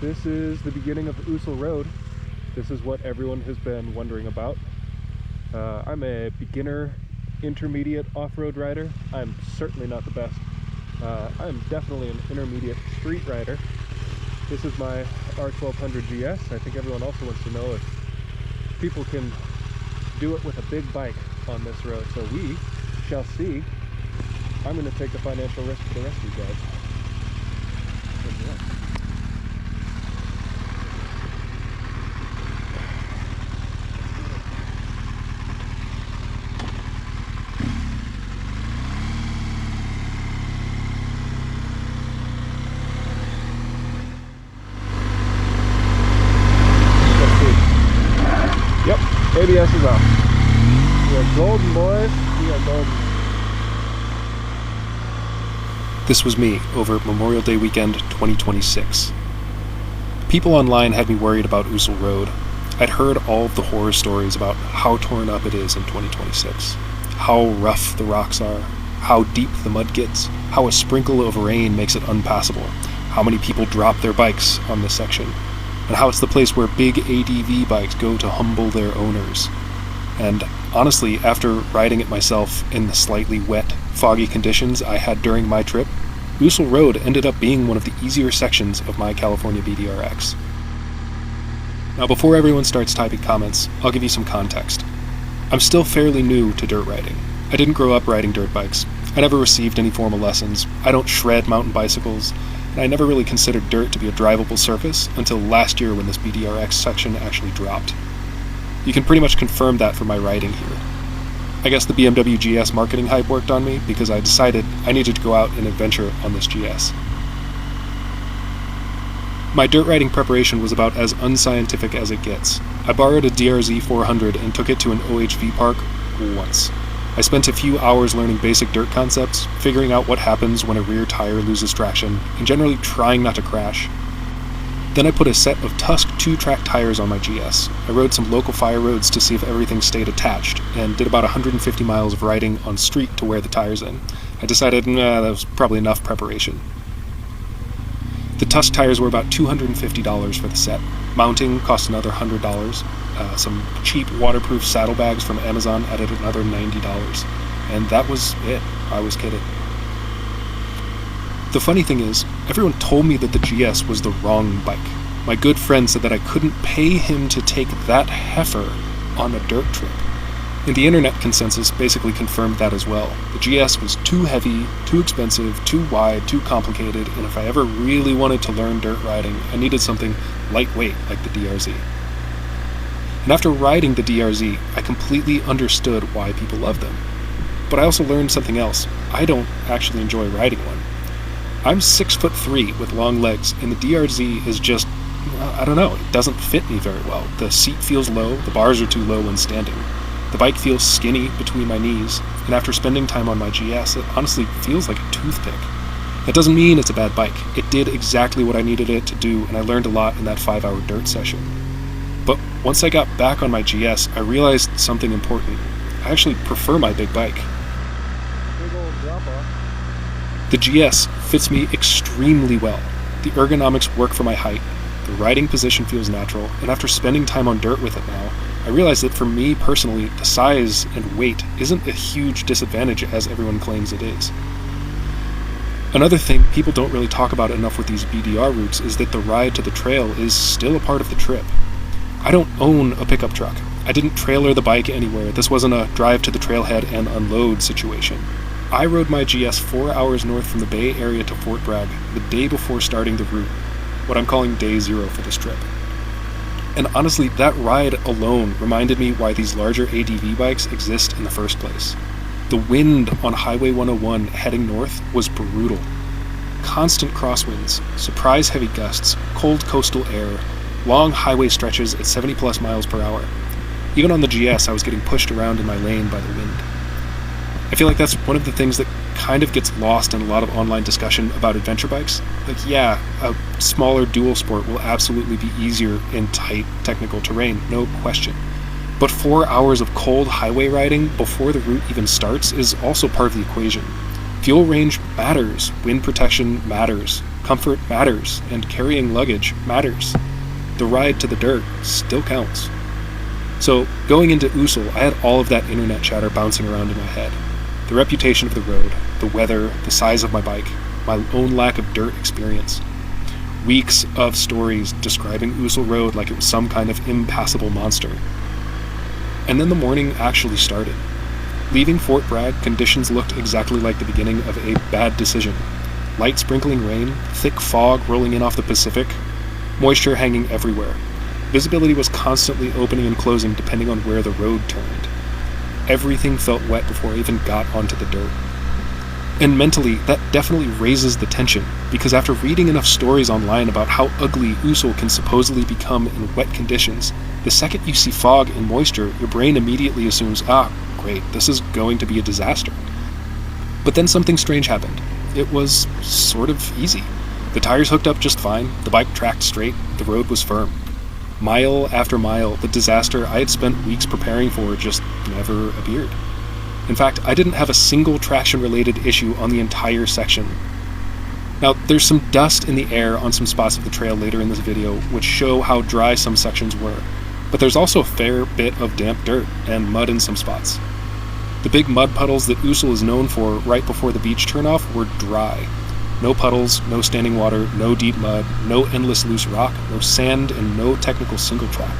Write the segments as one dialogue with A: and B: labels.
A: This is the beginning of Usal Road. This is what everyone has been wondering about. I'm a beginner, intermediate off-road rider. I'm certainly not the best. I'm definitely an intermediate street rider. This is my R1200GS. I think everyone also wants to know if people can do it with a big bike on this road. So we shall see. I'm going to take the financial risk for the rest of you guys. Yep, ABS is off. We are golden, boys. We are golden.
B: This was me over Memorial Day weekend 2026. People online had me worried about Usal Road. I'd heard all of the horror stories about how torn up it is in 2026, how rough the rocks are, how deep the mud gets, how a sprinkle of rain makes it unpassable, how many people drop their bikes on this section, and how it's the place where big ADV bikes go to humble their owners. And honestly, after riding it myself in the slightly wet, foggy conditions I had during my trip, Usal Road ended up being one of the easier sections of my California BDRX. Now before everyone starts typing comments, I'll give you some context. I'm still fairly new to dirt riding. I didn't grow up riding dirt bikes. I never received any formal lessons. I don't shred mountain bicycles. And I never really considered dirt to be a drivable surface until last year when this BDRX section actually dropped. You can pretty much confirm that from my riding here. I guess the BMW GS marketing hype worked on me because I decided I needed to go out and adventure on this GS. My dirt riding preparation was about as unscientific as it gets. I borrowed a DRZ 400 and took it to an OHV park once. I spent a few hours learning basic dirt concepts, figuring out what happens when a rear tire loses traction, and generally trying not to crash. Then I put a set of Tusk 2-track tires on my GS. I rode some local fire roads to see if everything stayed attached, and did about 150 miles of riding on street to wear the tires in. I decided, that was probably enough preparation. The Tusk tires were about $250 for the set. Mounting cost another $100. Some cheap waterproof saddlebags from Amazon added another $90. And that was it. I was kidding. The funny thing is, everyone told me that the GS was the wrong bike. My good friend said that I couldn't pay him to take that heifer on a dirt trip. And the internet consensus basically confirmed that as well. The GS was too heavy, too expensive, too wide, too complicated, and if I ever really wanted to learn dirt riding, I needed something lightweight like the DRZ. And after riding the DRZ, I completely understood why people love them. But I also learned something else. I don't actually enjoy riding one. I'm 6'3" with long legs, and the DRZ is just, I don't know, it doesn't fit me very well. The seat feels low, the bars are too low when standing. The bike feels skinny between my knees, and after spending time on my GS, it honestly feels like a toothpick. That doesn't mean it's a bad bike. It did exactly what I needed it to do, and I learned a lot in that 5-hour dirt session. But once I got back on my GS, I realized something important. I actually prefer my big bike.
A: Big old drop-off.
B: The GS fits me extremely well. The ergonomics work for my height, the riding position feels natural, and after spending time on dirt with it now, I realized that for me personally, the size and weight isn't a huge disadvantage as everyone claims it is. Another thing people don't really talk about enough with these BDR routes is that the ride to the trail is still a part of the trip. I don't own a pickup truck. I didn't trailer the bike anywhere. This wasn't a drive to the trailhead and unload situation. I rode my GS 4 hours north from the Bay Area to Fort Bragg the day before starting the route, what I'm calling day 0 for this trip. And honestly, that ride alone reminded me why these larger ADV bikes exist in the first place. The wind on Highway 101 heading north was brutal. Constant crosswinds, surprise heavy gusts, cold coastal air, long highway stretches at 70+ miles per hour. Even on the GS, I was getting pushed around in my lane by the wind. I feel like that's one of the things that kind of gets lost in a lot of online discussion about adventure bikes. Like, yeah, a smaller dual sport will absolutely be easier in tight technical terrain, no question. But 4 hours of cold highway riding before the route even starts is also part of the equation. Fuel range matters, wind protection matters, Comfort matters, and carrying luggage matters. The ride to the dirt still counts. So, going into Usul, I had all of that internet chatter bouncing around in my head. The reputation of the road, the weather, the size of my bike, my own lack of dirt experience. Weeks of stories describing Usal Road like it was some kind of impassable monster. And then the morning actually started. Leaving Fort Bragg, conditions looked exactly like the beginning of a bad decision. Light sprinkling rain, thick fog rolling in off the Pacific, moisture hanging everywhere. Visibility was constantly opening and closing depending on where the road turned. Everything felt wet before I even got onto the dirt. And mentally, that definitely raises the tension, because after reading enough stories online about how ugly Usul can supposedly become in wet conditions, the second you see fog and moisture, your brain immediately assumes, great, this is going to be a disaster. But then something strange happened. It was sort of easy. The tires hooked up just fine, the bike tracked straight, the road was firm. Mile after mile, the disaster I had spent weeks preparing for just never appeared. In fact, I didn't have a single traction-related issue on the entire section. Now, there's some dust in the air on some spots of the trail later in this video, which show how dry some sections were, but there's also a fair bit of damp dirt and mud in some spots. The big mud puddles that Usul is known for right before the beach turnoff were dry. No puddles, no standing water, no deep mud, no endless loose rock, no sand, and no technical single track.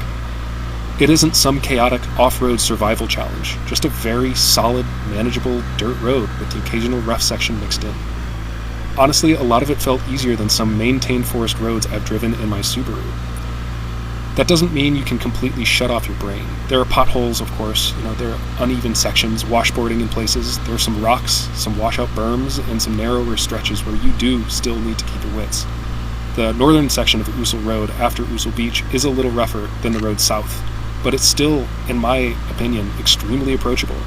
B: It isn't some chaotic off-road survival challenge, just a very solid, manageable dirt road with the occasional rough section mixed in. Honestly, a lot of it felt easier than some maintained forest roads I've driven in my Subaru. That doesn't mean you can completely shut off your brain. There are potholes, of course, there are uneven sections, washboarding in places, there are some rocks, some washout berms, and some narrower stretches where you do still need to keep your wits. The northern section of Usal Road after Usal Beach is a little rougher than the road south, but it's still, in my opinion, extremely approachable.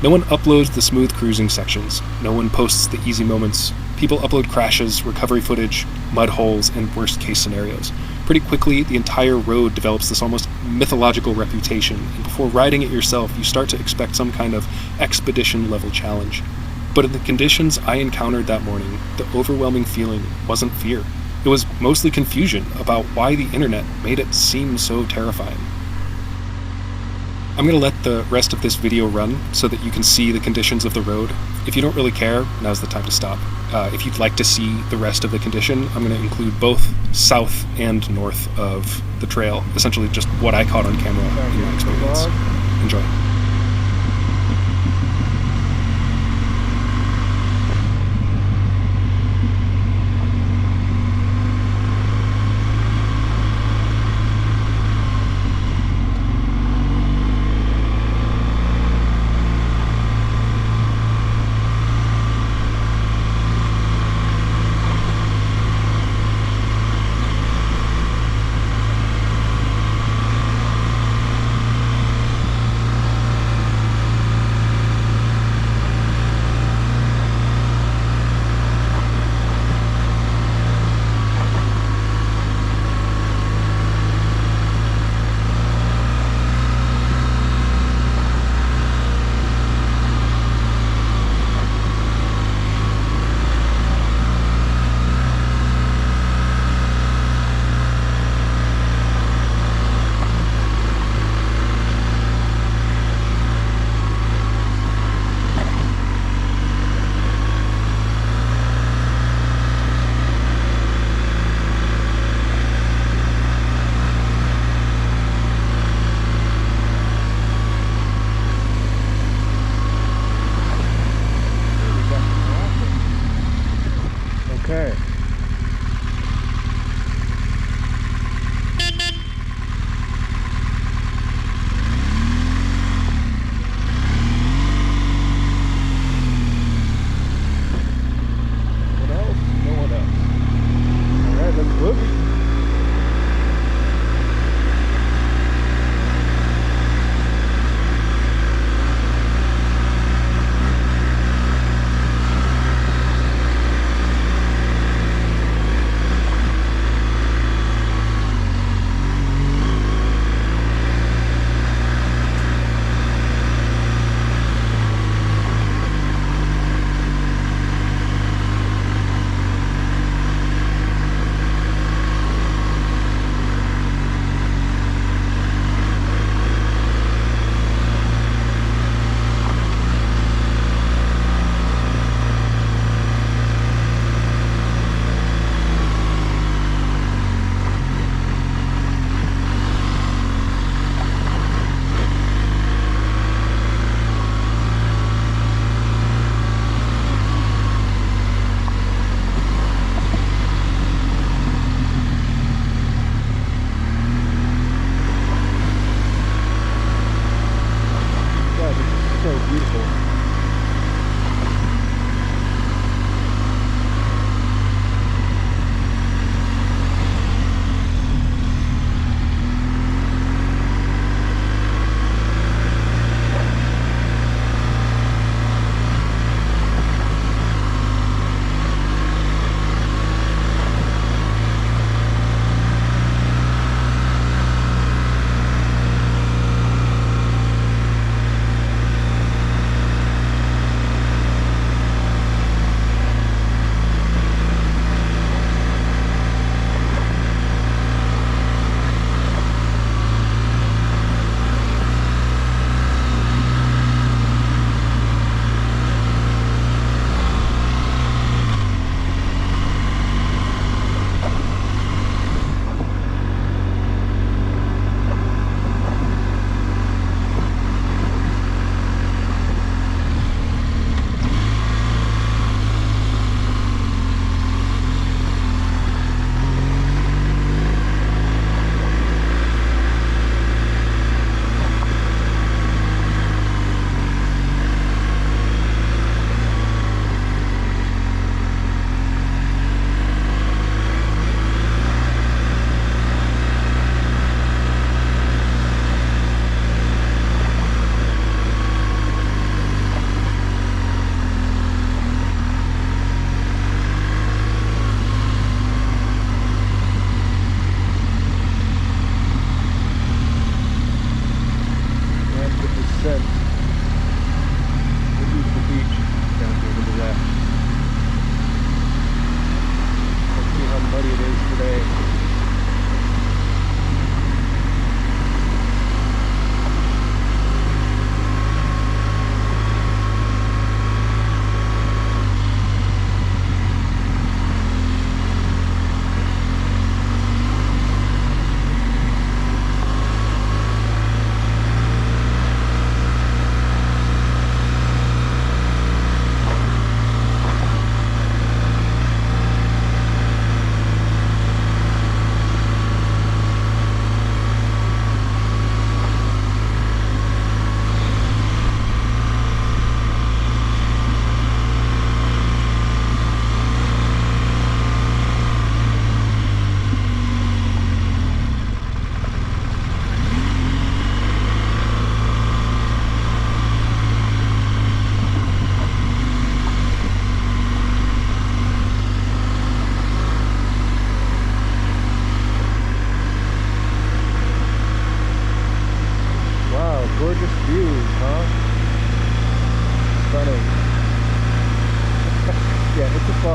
B: No one uploads the smooth cruising sections, no one posts the easy moments. People upload crashes, recovery footage, mud holes, and worst-case scenarios. Pretty quickly, the entire road develops this almost mythological reputation, and before riding it yourself, you start to expect some kind of expedition-level challenge. But in the conditions I encountered that morning, the overwhelming feeling wasn't fear. It was mostly confusion about why the internet made it seem so terrifying. I'm going to let the rest of this video run so that you can see the conditions of the road. If you don't really care, now's the time to stop. If you'd like to see the rest of the condition, I'm going to include both south and north of the trail, essentially just what I caught on camera in my experience. Enjoy.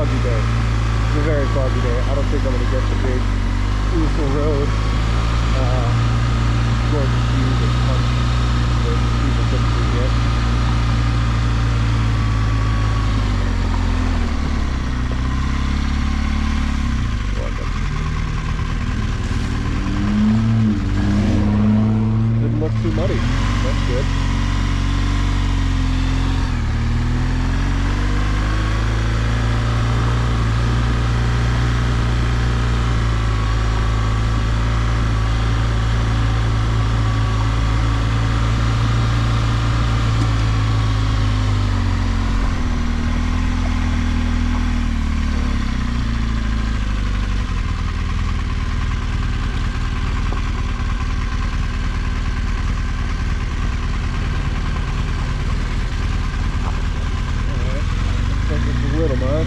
A: foggy day. It's a very foggy day. I don't think I'm going to get the big Usal Road gorgeous views of punch that people typically get. Didn't look too muddy. That's good. Little mud.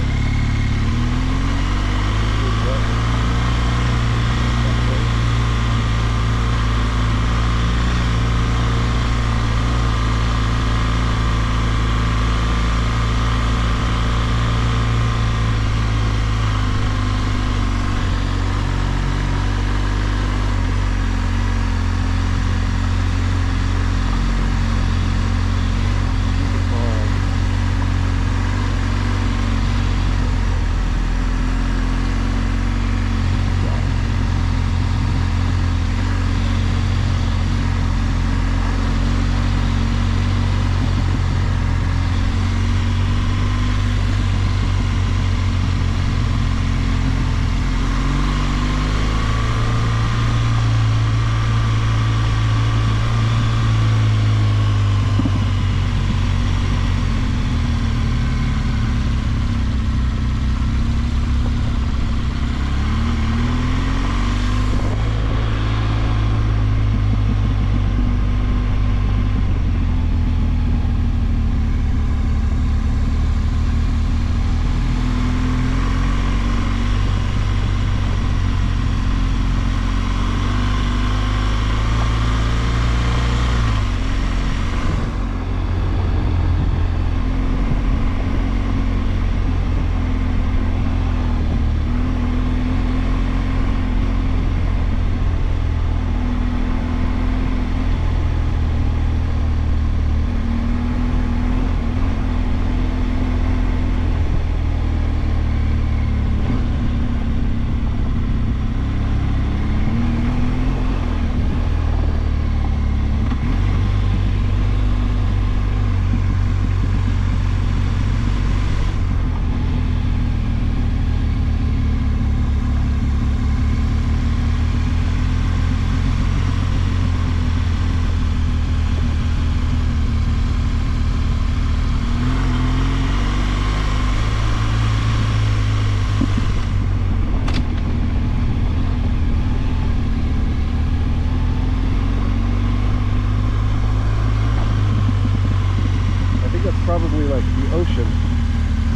A: Probably like the ocean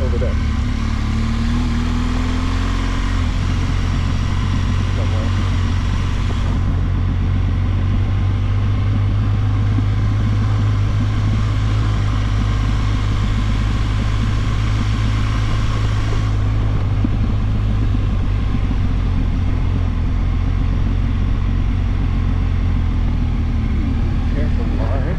A: over there. Somewhere. Careful line.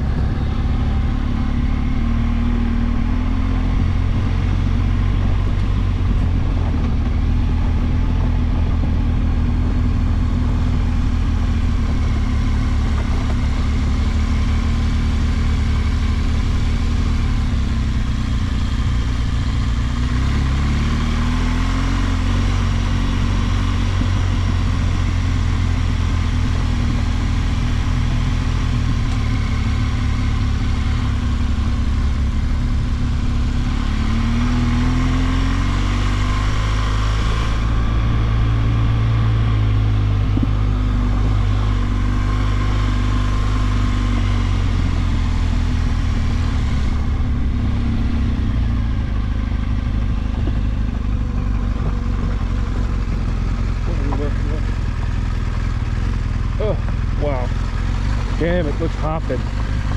A: Damn, it looks hopping.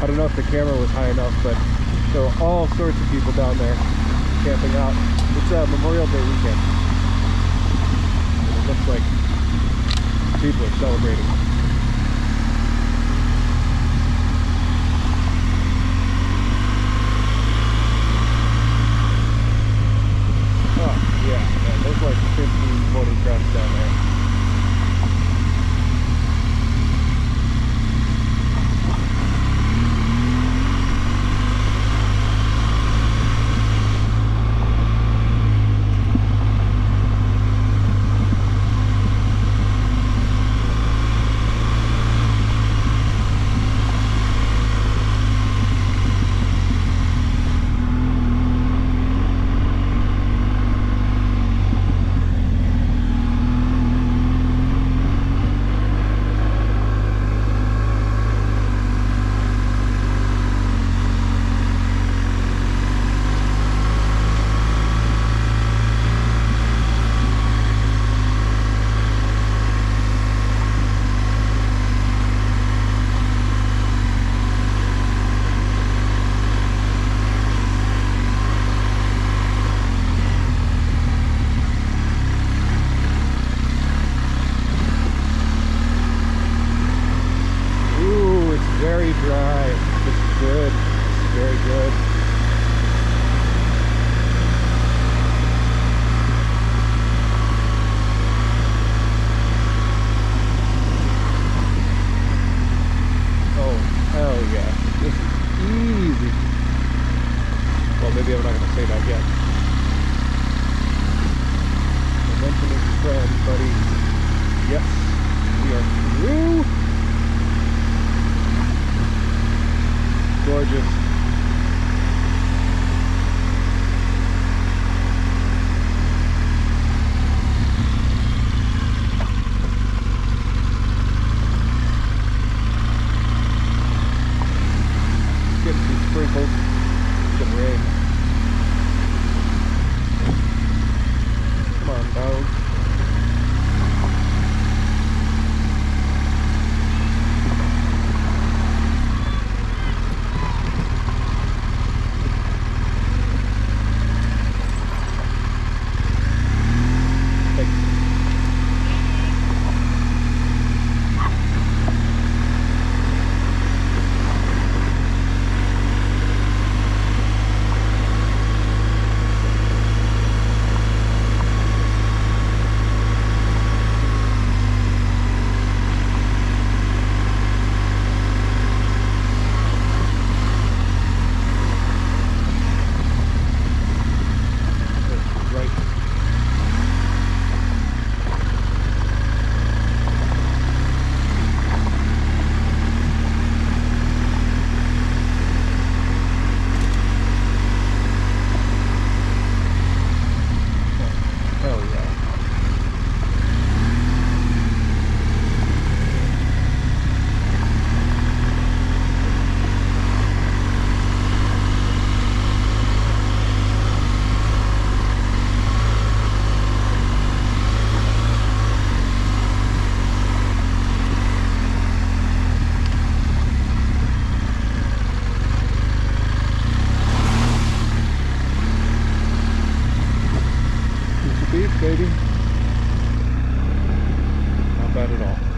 A: I don't know if the camera was high enough, but there were all sorts of people down there camping out. It's Memorial Day weekend. It looks like people are celebrating. Oh, yeah, man, there's like 15, 20 trucks down there. Very dry. It's good. It's very good. Oh, hell yeah. This is easy. Well, maybe I'm not going to say that yet. Momentum is your friend, buddy. Yes, we are through. Gorgeous. Getting some sprinkles, some rain. Come on, dog. Baby. Not bad at all.